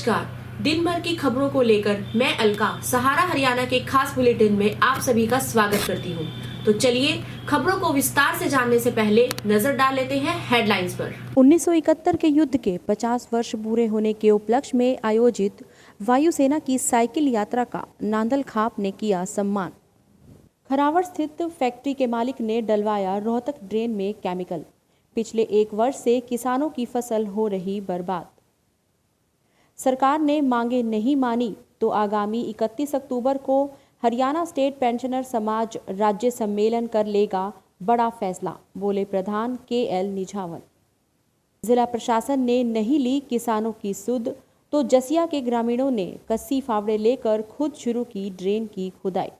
नमस्कार। दिन भर की खबरों को लेकर मैं अलका सहारा हरियाणा के खास बुलेटिन में आप सभी का स्वागत करती हूं। तो चलिए खबरों को विस्तार से जानने से पहले नजर डाल लेते हैं हेडलाइंस पर। 1971 के युद्ध के 50 वर्ष पूरे होने के उपलक्ष्य में आयोजित वायुसेना की साइकिल यात्रा का नांदल खाप ने किया सम्मान। खरावड़ स्थित फैक्ट्री के मालिक ने डलवाया रोहतक ड्रेन में केमिकल। पिछले 1 वर्ष से किसानों की फसल हो रही बर्बाद। सरकार ने मांगे नहीं मानी तो आगामी 31 अक्टूबर को हरियाणा स्टेट पेंशनर समाज राज्य सम्मेलन कर लेगा बड़ा फैसला, बोले प्रधान KL निझावन। जिला प्रशासन ने नहीं ली किसानों की सुध तो जसिया के ग्रामीणों ने कस्सी फावड़े लेकर खुद शुरू की ड्रेन की खुदाई।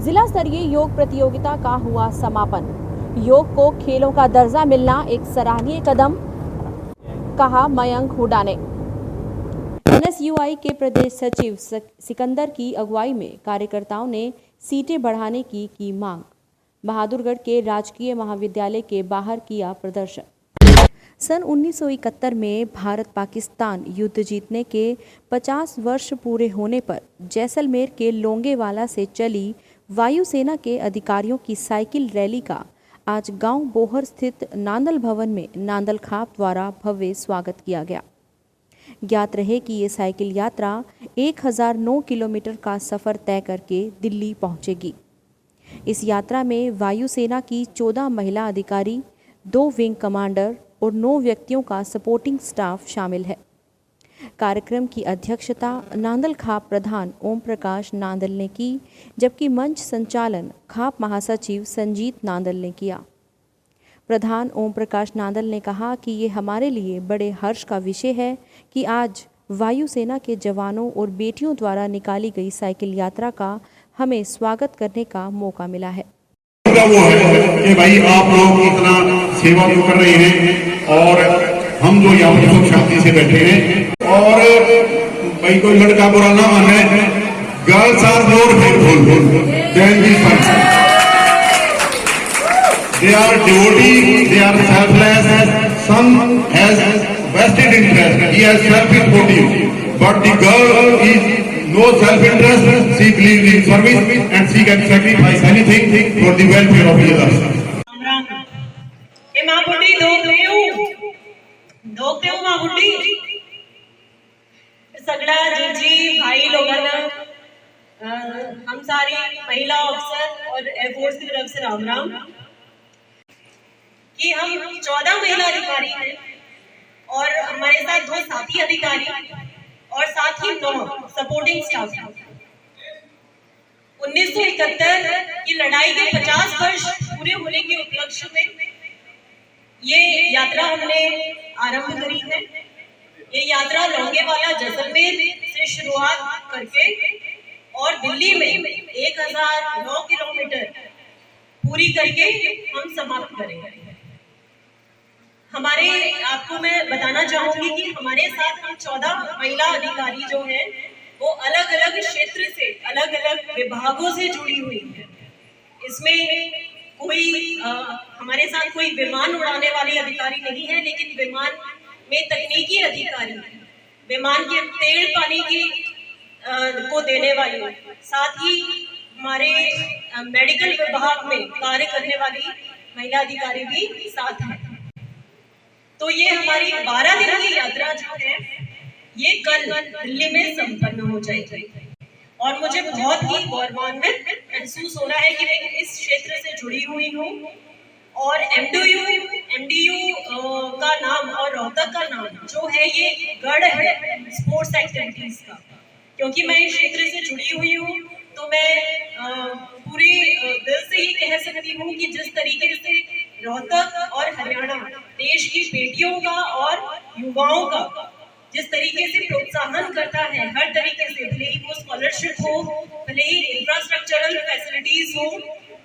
जिला स्तरीय योग प्रतियोगिता का हुआ समापन। योग को खेलों का दर्जा मिलना एक सराहनीय कदम, कहा मयंक हुड्डा ने। NSUI के प्रदेश सचिव सिकंदर की अगुवाई में कार्यकर्ताओं ने सीटें बढ़ाने की मांग। बहादुरगढ़ के राजकीय महाविद्यालय के बाहर किया प्रदर्शन। सन 1971 में भारत पाकिस्तान युद्ध जीतने के 50 वर्ष पूरे होने पर जैसलमेर के लोंगेवाला से चली वायुसेना के अधिकारियों की साइकिल रैली का आज गांव बोहर स्थित नांदल भवन में नांदल खाप द्वारा भव्य स्वागत किया गया। ज्ञात रहे कि ये साइकिल यात्रा 1009 किलोमीटर का सफर तय करके दिल्ली पहुंचेगी। इस यात्रा में वायुसेना की 14 महिला अधिकारी, 2 विंग कमांडर और 9 व्यक्तियों का सपोर्टिंग स्टाफ शामिल है। कार्यक्रम की अध्यक्षता नांदल खाप प्रधान ओम प्रकाश नांदल ने की, जबकि मंच संचालन खाप महासचिव संजीत नांदल ने किया। प्रधान ओम प्रकाश नांदल ने कहा कि ये हमारे लिए बड़े हर्ष का विषय है कि आज वायुसेना के जवानों और बेटियों द्वारा निकाली गई साइकिल यात्रा का हमें स्वागत करने का मौका मिला है। वो है कि भाई आप लोग इतना सेवा तो कर रहे हैं और हम जो यहाँ पर सुख शांति से बैठे हैं और भाई कोई लड़का बुरा ना माने, girls are more faithful than this person. They are devotee, they are selfless. Son has vested interest, he has selfish motive. But the girl is no self-interest, she believes in service and she can sacrifice anything for the welfare of the others. माँ बुढ़ी धोते हूँ माँ बुढ़ी सगड़ा जी भाई लोगन हम सारी महिला अफसर और एयरफोर्स की तरफ से राम राम कि हम 14 महिला अधिकारी हैं और हमारे साथ 2 साथी अधिकारी और साथ ही 9 सपोर्टिंग स्टाफ हैं। 1971 की लड़ाई के 50 वर्ष पूरे होने के उपलक्ष्य में ये यात्रा हमने आरंभ करी है। ये यात्रा लोंगेवाला जैसलमेर से शुरुआत करके और दिल्ली में 1009 किलोमीटर पूरी करके हम समाप्त करेंगे। हमारे आपको मैं बताना चाहूंगी कि हमारे साथ हम 14 महिला अधिकारी जो हैं वो अलग अलग क्षेत्र से अलग अलग विभागों से जुड़ी हुई हैं। इसमें कोई हमारे साथ कोई विमान उड़ाने वाले अधिकारी नहीं है, लेकिन विमान में तकनीकी अधिकारी, विमान के तेल पानी की को देने वाले, साथ ही हमारे मेडिकल विभाग में कार्य करने वाली महिला अधिकारी भी साथ हैं। तो ये हमारी 12 दिन की यात्रा जो है ये कल दिल्ली में संपन्न हो जाएगी और मुझे बहुत ही गौरवान्वित महसूस हो रहा है कि मैं इस क्षेत्र से जुड़ी हुई हूँ और MDU का नाम और रोहतक का नाम जो है ये गढ़ है स्पोर्ट्स एक्टिविटीज का। क्योंकि मैं इस क्षेत्र से जुड़ी हुई हूँ तो मैं पूरी दिल से ये कह सकती हूँ कि जिस तरीके से रोहतक और हरियाणा देश की बेटियों का और युवाओं का जिस तरीके से प्रोत्साहन करता है हर तरीके से, भले ही वो स्कॉलरशिप हो, भले ही इंफ्रास्ट्रक्चरल फैसिलिटीज हो,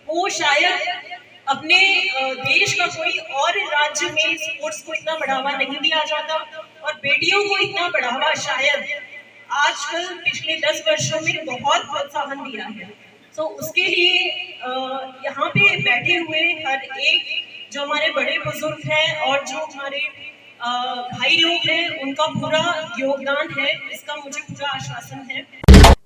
वो शायद अपने देश का कोई और राज्य में स्पोर्ट्स को इतना बढ़ावा नहीं दिया जाता और बेटियों को इतना बढ़ावा शायद आजकल पिछले 10 वर्षों में बहुत प्रोत्साहन दिया है। तो उसके लिए यहाँ पे बैठे हुए हर एक जो हमारे बड़े बुजुर्ग हैं और जो हमारे भाई लोग हैं उनका पूरा योगदान है, इसका मुझे पूरा आश्वासन है।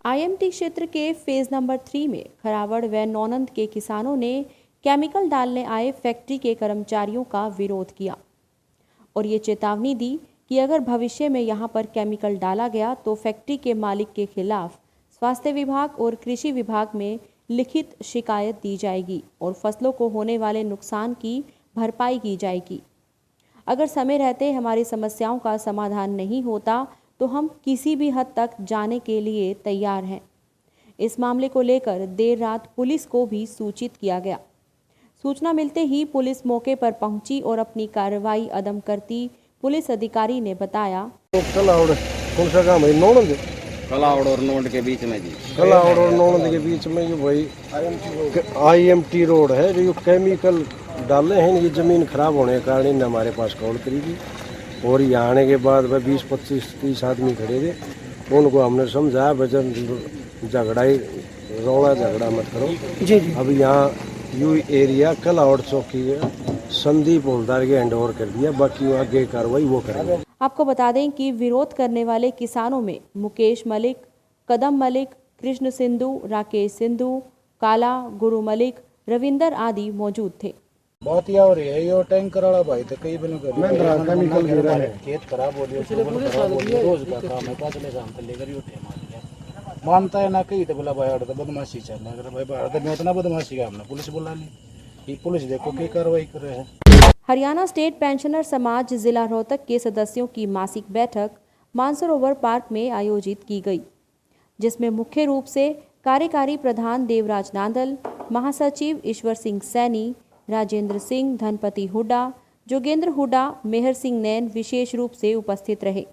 आईएमटी क्षेत्र के फेज नंबर 3 में खरावड़ व नौनंद के किसानों ने केमिकल डालने आए फैक्ट्री के कर्मचारियों का विरोध किया और ये चेतावनी दी कि अगर भविष्य में यहां पर केमिकल डाला गया तो फैक्ट्री के मालिक के खिलाफ स्वास्थ्य विभाग और कृषि विभाग में लिखित शिकायत दी जाएगी और फसलों को होने वाले नुकसान की भरपाई की जाएगी। अगर समय रहते हमारी समस्याओं का समाधान नहीं होता तो हम किसी भी हद तक जाने के लिए तैयार हैं। इस मामले को लेकर देर रात पुलिस को भी सूचित किया गया। सूचना मिलते ही पुलिस मौके पर पहुंची और अपनी कार्रवाई अदम करती पुलिस अधिकारी ने बताया, कौन सा काम है? नौनंद, कलावड़ और नोंड के बीच में जी। कलावड़ और नौनंद के बीच में ये भाई आईएमटी रोड है, जो केमिकल डाले हैं। ये जमीन खराब होने के कारण इन्हें हमारे पास कॉल करी थी और यहाँ आने के बाद भाई 20, 25, 30 आदमी खड़े थे। उनको हमने समझाया वजन झगड़ा रौला झगड़ा मत करो जी। अब यहाँ यू एरिया कलावड़ चौकी है, संदीप हवलदार के हैंड ओवर कर दिया, बाकी वो आगे कार्रवाई वो करेंगे। आपको बता दें कि विरोध करने वाले किसानों में मुकेश मलिक, कदम मलिक, कृष्ण सिंधु, राकेश सिंधु, काला, गुरु मलिक, रविंदर आदि मौजूद थे। बहुत ही हो रही है ये टैंकर वाला भाई तो कई बनो केमिकल गिर रहा है, खेत खराब हो रही है, रोज का काम है, पांच काम कर लेकर ही उठे मानता है ना कहीं तो बोला भाई तो बदमाशी चल रहा है, भाई बाहर तो इतना बदमाशी का हमने पुलिस बुला ली। ये पुलिस देखो क्या कार्रवाई कर रहे हैं। हरियाणा स्टेट पेंशनर समाज जिला रोहतक के सदस्यों की मासिक बैठक मानसरोवर पार्क में आयोजित की गई, जिसमें मुख्य रूप से कार्यकारी प्रधान देवराज नांदल, महासचिव ईश्वर सिंह सैनी, राजेंद्र सिंह, धनपति हुड्डा, जोगेंद्र हुड्डा, मेहर सिंह नैन विशेष रूप से उपस्थित रहे।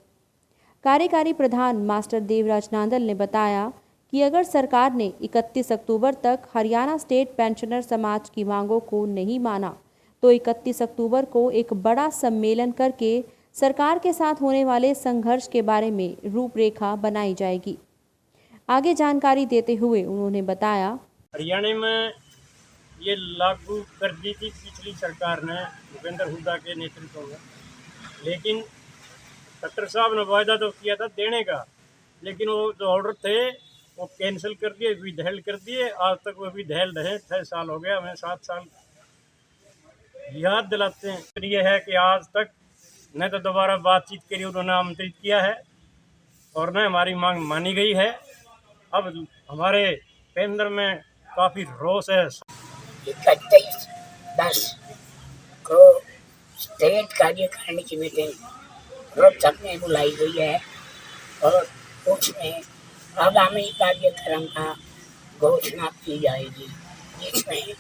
कार्यकारी प्रधान मास्टर देवराज नांदल ने बताया कि अगर सरकार ने 31 अक्टूबर तक हरियाणा स्टेट पेंशनर समाज की मांगों को नहीं माना तो 31 अक्टूबर को एक बड़ा सम्मेलन करके सरकार के साथ होने वाले संघर्ष के बारे में रूपरेखा बनाई जाएगी। आगे जानकारी देते हुए उन्होंने बताया, हरियाणा में ये लागू कर दी थी पिछली सरकार ने भूपेंद्र हुड्डा के नेतृत्व में, लेकिन खट्टर साहब ने वायदा तो किया था देने का, लेकिन वो जो ऑर्डर थे वो कैंसिल कर दिए, विधेल कर दिए। आज तक वो विधेल रहे, 6 साल हो गया, हमें 7 साल याद दिलाते हैं। ये है कि आज तक न तो दोबारा बातचीत के लिए उन्होंने आमंत्रित किया है और न हमारी मांग मानी गई है। अब हमारे केंद्र में काफ़ी रोष है। 31/10 को स्टेट कार्यकारिणी की मीटिंग रोहतक में बुलाई गई है और उसमें आगामी कार्यक्रम का घोषणा की जाएगी, जिसमें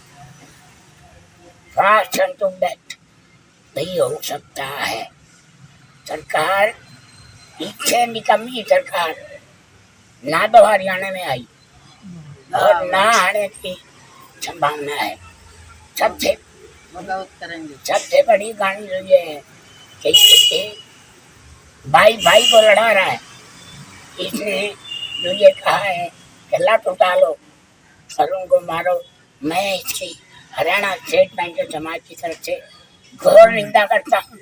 राशन टू डेथ नहीं हो सकता है। सरकार पीछे निकम्मी सरकार ना तो हरियाणा में आई और ना आने की संभावना है। सबसे बड़ी कहानी तो ये है कि भाई भाई को लड़ा रहा है। इसने जो ये कहा है कि लट उठा लो, सरों को मारो, मैं इसकी हरियाणा स्टेट पेंशन समाज की तरफ से घोर निंदा करता हूँ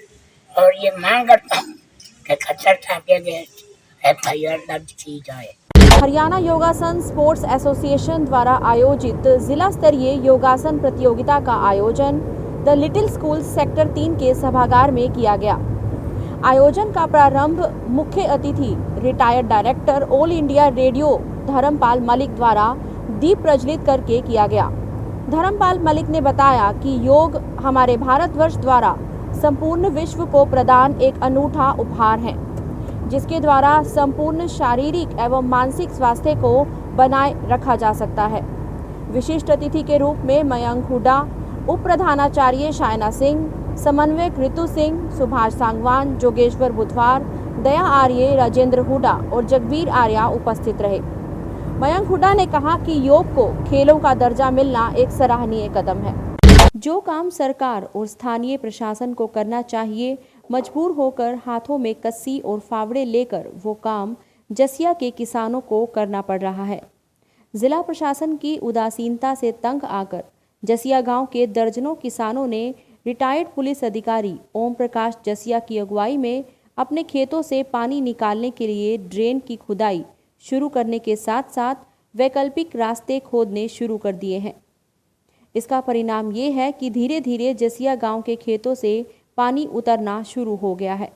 और ये मांग करता हूँ कि खच्चर साहब के अगेंस्ट FIR दर्ज की जाए। हरियाणा योगासन स्पोर्ट्स एसोसिएशन द्वारा आयोजित जिला स्तरीय योगासन प्रतियोगिता का आयोजन द लिटिल स्कूल सेक्टर 3 के सभागार में किया गया। आयोजन का प्रारंभ मुख्य अतिथि retired director all India radio Dharampal Malik द्वारा दीप प्रज्वलित करके किया गया। धर्मपाल मलिक ने बताया कि योग हमारे भारतवर्ष द्वारा संपूर्ण विश्व को प्रदान एक अनूठा उपहार है, जिसके द्वारा संपूर्ण शारीरिक एवं मानसिक स्वास्थ्य को बनाए रखा जा सकता है। विशिष्ट अतिथि के रूप में मयंक हुड्डा, उप प्रधानाचार्य शायना सिंह, समन्वयक ऋतु सिंह, सुभाष सांगवान, जोगेश्वर बुधवार, दया आर्य, राजेंद्र हुड्डा और जगबीर आर्या उपस्थित रहे। मयंक हुड्डा ने कहा कि योग को खेलों का दर्जा मिलना एक सराहनीय कदम है। जो काम सरकार और स्थानीय प्रशासन को करना चाहिए, मजबूर होकर हाथों में कस्सी और फावड़े लेकर वो काम जसिया के किसानों को करना पड़ रहा है। जिला प्रशासन की उदासीनता से तंग आकर जसिया गांव के दर्जनों किसानों ने रिटायर्ड पुलिस अधिकारी ओम प्रकाश जसिया की अगुवाई में अपने खेतों से पानी निकालने के लिए ड्रेन की खुदाई शुरू करने के साथ साथ वैकल्पिक रास्ते खोदने शुरू कर दिए हैं। इसका परिणाम ये है कि धीरे धीरे जसिया गांव के खेतों से पानी उतरना शुरू हो गया है।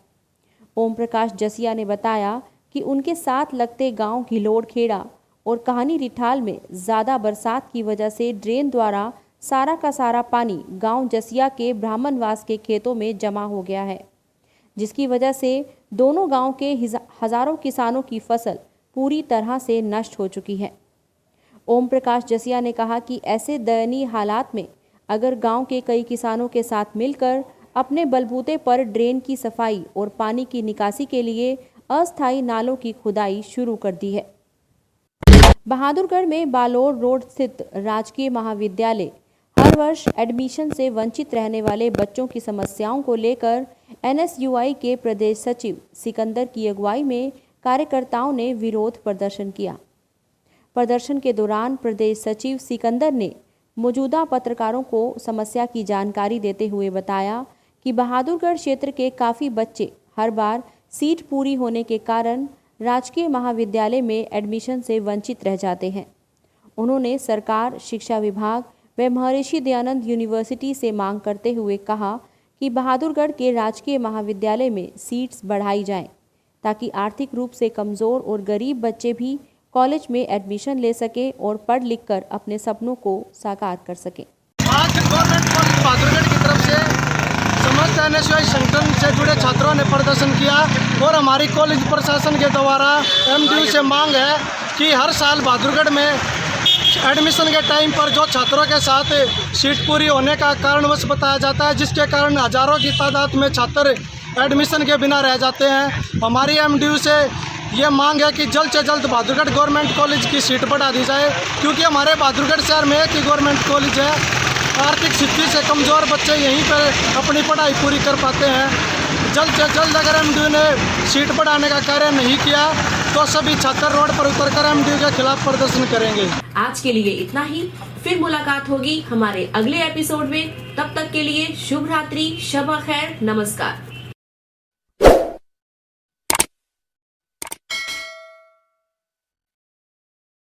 ओम प्रकाश जसिया ने बताया कि उनके साथ लगते गांव घिलोड़ खेड़ा और कहानी रिठाल में ज़्यादा बरसात की वजह से ड्रेन द्वारा सारा का सारा पानी गांव जसिया के ब्राह्मणवास के खेतों में जमा हो गया है, जिसकी वजह से दोनों गांव के हजारों किसानों की फसल पूरी तरह से नष्ट हो चुकी है। ओम प्रकाश जसिया ने कहा कि ऐसे दयनीय हालात में अगर गांव के कई किसानों के साथ मिलकर अपने बलबूते पर ड्रेन की सफाई और पानी की निकासी के लिए अस्थायी नालों की खुदाई शुरू कर दी है। बहादुरगढ़ में बालोर रोड स्थित राजकीय महाविद्यालय हर वर्ष एडमिशन से वंचित रहने वाले बच्चों की समस्याओं को लेकर NSUI के प्रदेश सचिव सिकंदर की अगुवाई में कार्यकर्ताओं ने विरोध प्रदर्शन किया। प्रदर्शन के दौरान प्रदेश सचिव सिकंदर ने मौजूदा पत्रकारों को समस्या की जानकारी देते हुए बताया कि बहादुरगढ़ क्षेत्र के काफ़ी बच्चे हर बार सीट पूरी होने के कारण राजकीय महाविद्यालय में एडमिशन से वंचित रह जाते हैं। उन्होंने सरकार, शिक्षा विभाग व महर्षि दयानंद यूनिवर्सिटी से मांग करते हुए कहा कि बहादुरगढ़ के राजकीय महाविद्यालय में सीट्स बढ़ाई जाएं, ताकि आर्थिक रूप से कमज़ोर और गरीब बच्चे भी कॉलेज में एडमिशन ले सकें और पढ़ लिख कर अपने सपनों को साकार कर सकें। आज गवर्नमेंट कॉलेज बहादुरगढ़ की तरफ से समस्त NSUI संगठन से जुड़े छात्रों ने प्रदर्शन किया और हमारी कॉलेज प्रशासन के द्वारा MDU से मांग है कि हर साल बहादुरगढ़ में एडमिशन के टाइम पर जो छात्रों के साथ सीट पूरी होने का कारणवश बताया जाता है, जिसके कारण हजारों की तादाद में छात्र एडमिशन के बिना रह जाते हैं। हमारी MDU से ये मांग है कि जल्द से जल्द बहादुरगढ़ गवर्नमेंट कॉलेज की सीट बढ़ा दी जाए, क्योंकि हमारे बहादुरगढ़ शहर में एक ही गवर्नमेंट कॉलेज है। आर्थिक स्थिति से कमज़ोर बच्चे यहीं पर अपनी पढ़ाई पूरी कर पाते हैं। जल्द से जल्द अगर MDU ने सीट बढ़ाने का कार्य नहीं किया तो सभी छात्र रोड पर उतरकर MDU के खिलाफ प्रदर्शन करेंगे। आज के लिए इतना ही, फिर मुलाकात होगी हमारे अगले एपिसोड में। तब तक के लिए शुभ रात्रि, शब खैर, नमस्कार।